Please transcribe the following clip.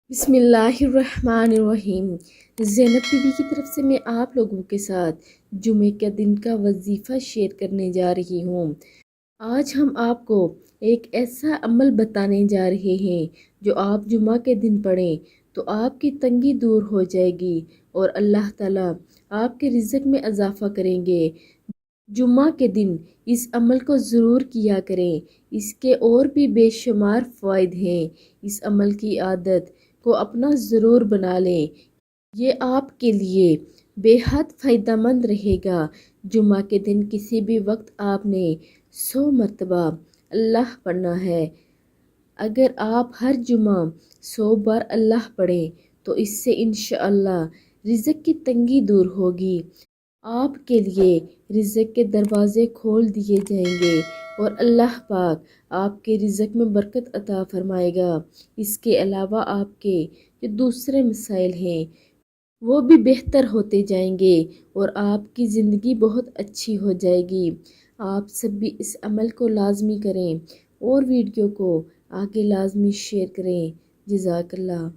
बिस्मिल्लाहिर्रहमानिर्रहीम। ज़ैनब टीवी की तरफ से मैं आप लोगों के साथ जुमे के दिन का वजीफ़ा शेयर करने जा रही हूँ। आज हम आपको एक ऐसा अमल बताने जा रहे हैं जो आप जुमा के दिन पढ़ें तो आपकी तंगी दूर हो जाएगी और अल्लाह ताला आपके रिज़्क़ में इजाफ़ा करेंगे। जुम्मा के दिन इस अमल को ज़रूर किया करें। इसके और भी बेशुमार फ़वाइद हैं। इस अमल की आदत को अपना ज़रूर बना लें। ये आपके लिए बेहद फ़ायदेमंद रहेगा। जुम्मा के दिन किसी भी वक्त आपने 100 मरतबा अल्लाह पढ़ना है। अगर आप हर जुमा 100 बार अल्लाह पढ़ें तो इससे इंशाअल्लाह रिज़्क़ की तंगी दूर होगी। आपके लिए रिज़्क़ के दरवाज़े खोल दिए जाएंगे और अल्लाह पाक आपके रिज़्क़ में बरकत अता फरमाएगा। इसके अलावा आपके जो दूसरे मसाइल हैं वो भी बेहतर होते जाएंगे और आपकी ज़िंदगी बहुत अच्छी हो जाएगी। आप सब भी इस अमल को लाजमी करें और वीडियो को आगे लाजमी शेयर करें। जज़ाकल्लाह।